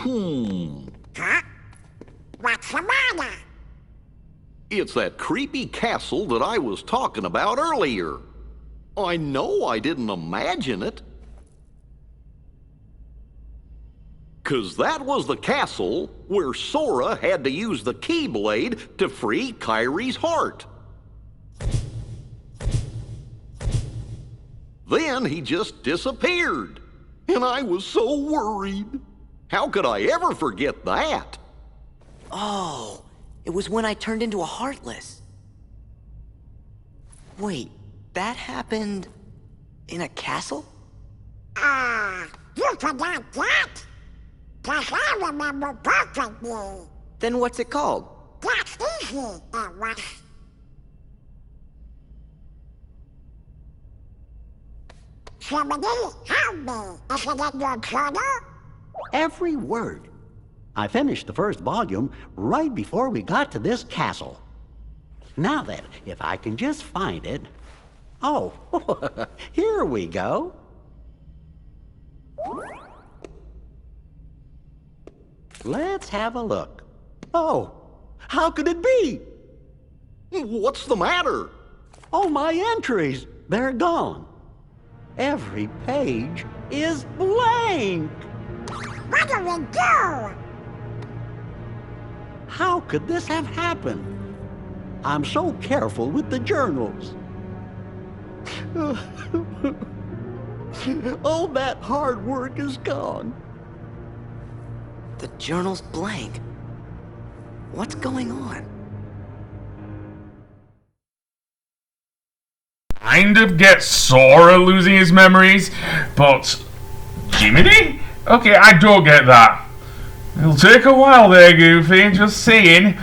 Huh? What's the matter? It's that creepy castle that I was talking about earlier. I know I didn't imagine it. 'Cause that was the castle where Sora had to use the Keyblade to free Kyrie's heart. Then he just disappeared, and I was so worried. How could I ever forget that? Oh, it was when I turned into a Heartless. Wait, that happened in a castle? You forgot that? 'Cause I remember perfectly. Then what's it called? That's easy, it was. Somebody help me. Is it in your journal? Every word. I finished the first volume right before we got to this castle. Now then, if I can just find it. Oh, here we go. Let's have a look. Oh, how could it be? What's the matter? Oh, my entries, they're gone. Every page is blank. What do we do? How could this have happened? I'm so careful with the journals. All that hard work is gone. The journal's blank. What's going on? Kind of get Sora losing his memories, but Jiminy? Okay, I don't get that. It'll take a while there, Goofy, just saying.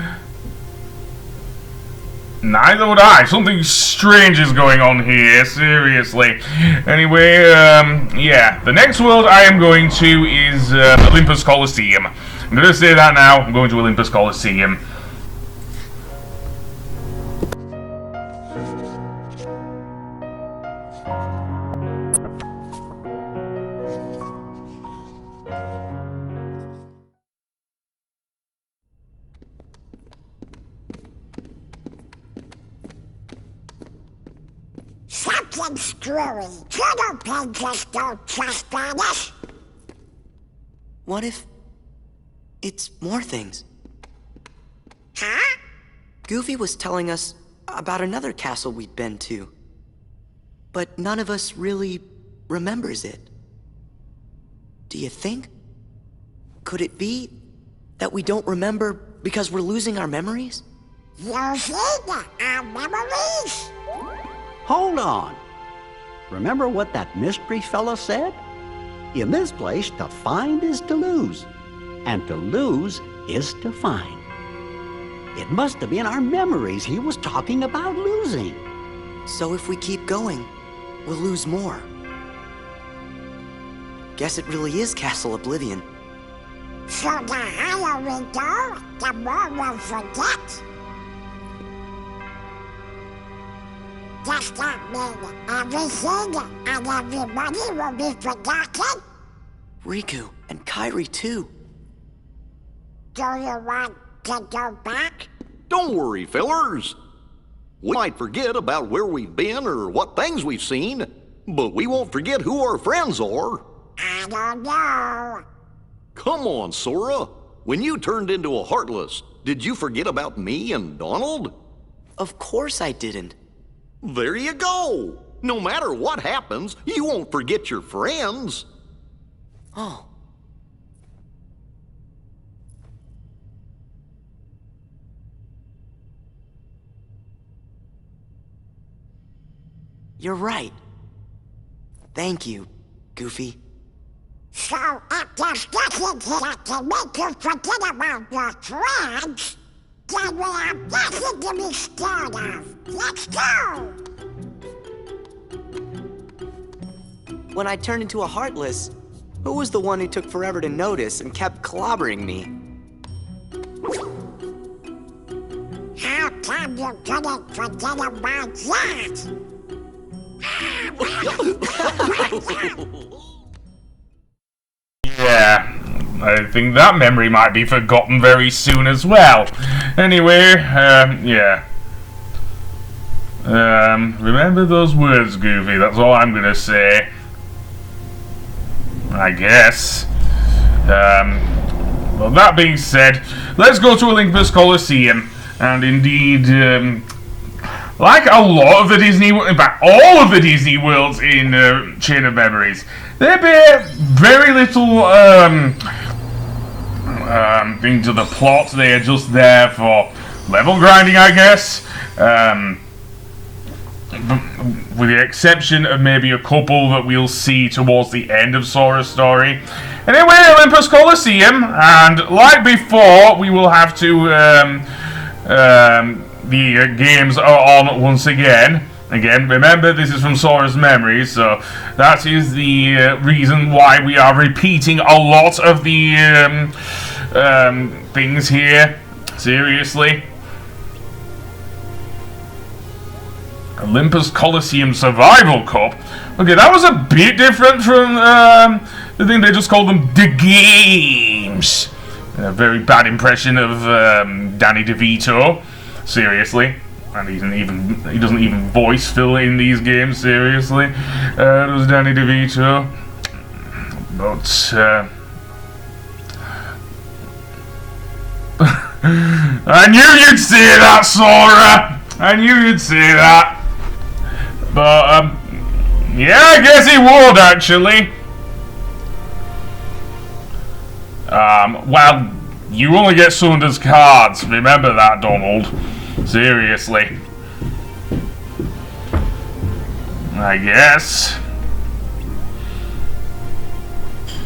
Neither would I. Something strange is going on here, seriously. Anyway, yeah. The next world I am going to is Olympus Coliseum. I'm going to say that now. I'm going to Olympus Coliseum. Something screwy. Journal pages don't trust vanish. What if it's more things? Huh? Goofy was telling us about another castle we'd been to, but none of us really remembers it. Do you think? Could it be that we don't remember because we're losing our memories? Losing our memories? Hold on. Remember what that mystery fella said? In this place, to find is to lose, and to lose is to find. It must have been our memories he was talking about losing. So if we keep going, we'll lose more. Guess it really is Castle Oblivion. So the higher we go, the more we'll forget. Does that mean everything and everybody will be forgotten? Riku and Kairi too. Do you want to go back? Don't worry, fellers. We might forget about where we've been or what things we've seen, but we won't forget who our friends are. I don't know. Come on, Sora. When you turned into a Heartless, did you forget about me and Donald? Of course I didn't. There you go. No matter what happens, you won't forget your friends. Oh. You're right. Thank you, Goofy. So if there's nothing here to make you forget about your friends, then we have nothing to be scared of. Let's go! When I turned into a Heartless, who was the one who took forever to notice and kept clobbering me? How come you couldn't forget about that? Yeah, I think that memory might be forgotten very soon as well. Anyway, yeah. Remember those words, Goofy. That's all I'm gonna say. I guess. Well, that being said, let's go to Olympus Coliseum. And indeed, like a lot of the Disney, in fact, all of the Disney worlds in Chain of Memories, they bear very little thing to the plot. They are just there for level grinding, I guess. With the exception of maybe a couple that we'll see towards the end of Sora's story. Anyway, Olympus Coliseum, and like before, we will have to, the games are on once again. Again, remember, this is from Sora's memories, so that is the reason why we are repeating a lot of the things here. Seriously. Olympus Coliseum Survival Cup. Okay, that was a bit different from the thing they just called them the games. A very bad impression of Danny DeVito. Seriously. And he doesn't even voice Phil in these games, seriously. It was Danny DeVito. But I knew you'd say that, Sora! I knew you'd say that. But, yeah, I guess he would, actually. Well, you only get summoned as cards. Remember that, Donald. Seriously. I guess.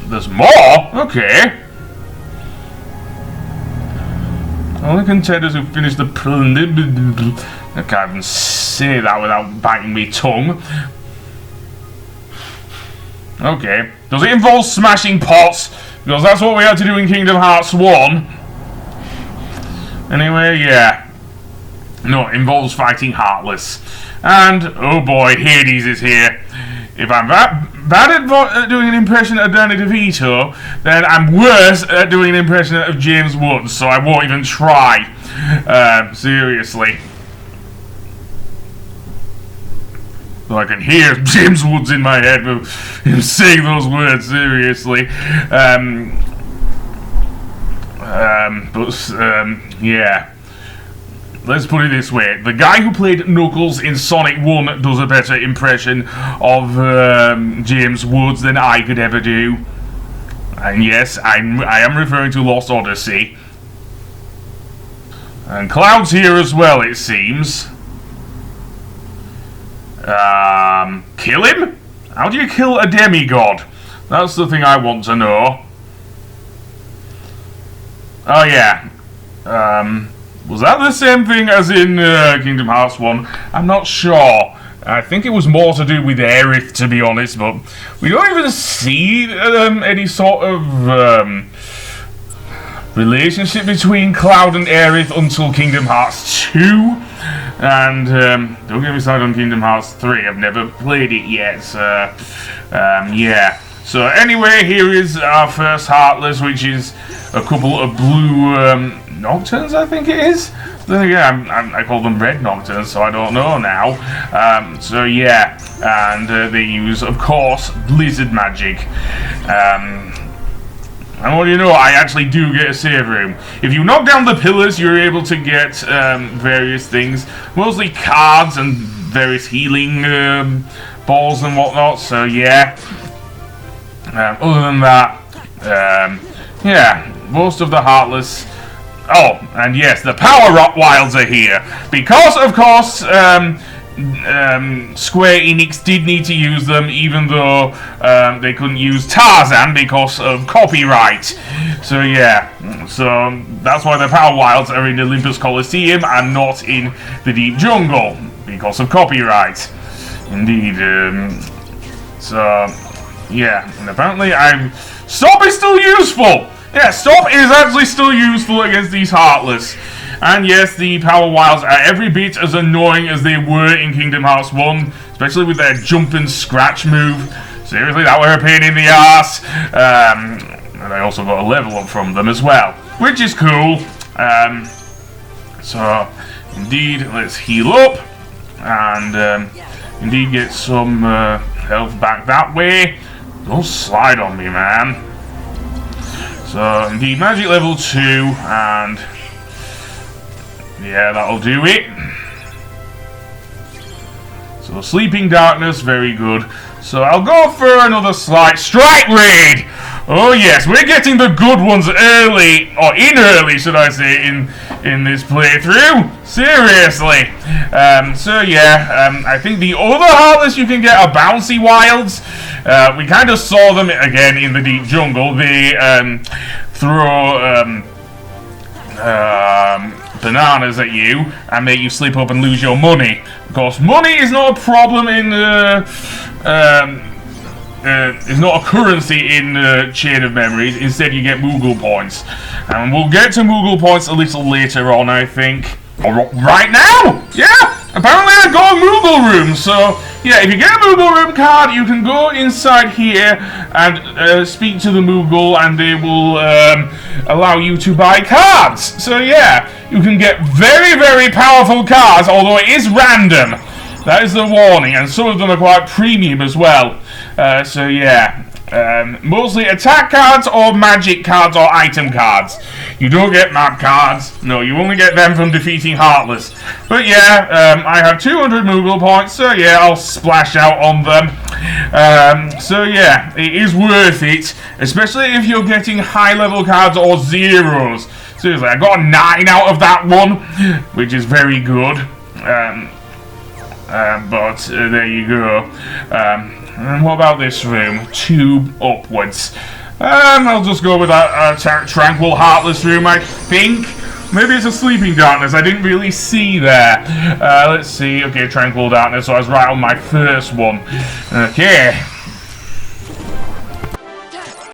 There's more? Okay. Only contenders who finish the I can't even say that without biting my tongue. Okay. Does it involve smashing pots? Because that's what we had to do in Kingdom Hearts 1. Anyway, yeah. No, it involves fighting Heartless. And, oh boy, Hades is here. If I'm bad at doing an impression of Danny DeVito, then I'm worse at doing an impression of James Woods, so I won't even try. Seriously. So I can hear James Woods in my head with him saying those words, seriously. Yeah. Let's put it this way. The guy who played Knuckles in Sonic 1 does a better impression of James Woods than I could ever do. And yes, I am referring to Lost Odyssey. And Cloud's here as well, it seems. Kill him? How do you kill a demigod? That's the thing I want to know. Oh yeah. Was that the same thing as in Kingdom Hearts 1? I'm not sure. I think it was more to do with Aerith, to be honest, but we don't even see any sort of relationship between Cloud and Aerith until Kingdom Hearts 2. And don't get me started on Kingdom Hearts 3. I've never played it yet. Yeah. So anyway, here is our first Heartless, which is a couple of blue Nocturnes, I think it is. Then again, I call them red Nocturnes, so I don't know now. So yeah, and they use, of course, Blizzard magic. And what do you know, I actually do get a save room. If you knock down the pillars, you're able to get various things. Mostly cards and various healing balls and whatnot, so yeah. Other than that, yeah, most of the Heartless... Oh, and yes, the Power Rock Wilds are here. Because, of course, Square Enix did need to use them, even though they couldn't use Tarzan because of copyright. So yeah, so that's why the Power Wilds are in Olympus Coliseum and not in the Deep Jungle, because of copyright. Indeed. So, yeah, and apparently Stop is still useful! Yeah, Stop is actually still useful against these Heartless. And yes, the Power Wilds are every bit as annoying as they were in Kingdom Hearts 1, especially with their jump and scratch move. Seriously, that were a pain in the ass. And I also got a level up from them as well, which is cool. So, indeed, let's heal up, and indeed get some health back that way. Don't slide on me, man. So, indeed, magic level 2, and yeah, that'll do it. So, sleeping darkness, very good. So, I'll go for another slight strike raid. Oh yes, we're getting the good ones early, or in early, should I say, in this playthrough. Seriously. So yeah, I think the other Heartless you can get are Bouncy Wilds. We kind of saw them again in the deep jungle. They throw bananas at you and make you slip up and lose your money. Of course, money is not a problem in is not a currency in Chain of Memories. Instead, you get Moogle points, and we'll get to Moogle points a little later on, I think. Or right now! Yeah! Apparently I got a Moogle room, so yeah, if you get a Moogle room card, you can go inside here and speak to the Moogle, and they will allow you to buy cards. So yeah, you can get very, very powerful cards, although it is random. That is the warning, and some of them are quite premium as well. So yeah, mostly attack cards or magic cards or item cards. You don't get map cards. No, you only get them from defeating Heartless. But yeah, I have 200 Moogle points, so yeah, I'll splash out on them. So yeah, it is worth it, especially if you're getting high level cards or zeros. Seriously, I got a 9 out of that one, which is very good. But there you go. And what about this room? 2 upwards. I'll just go with that Tranquil Heartless room, I think. Maybe it's a Sleeping Darkness. I didn't really see there. Let's see. Okay, Tranquil Darkness. So I was right on my first one. Okay.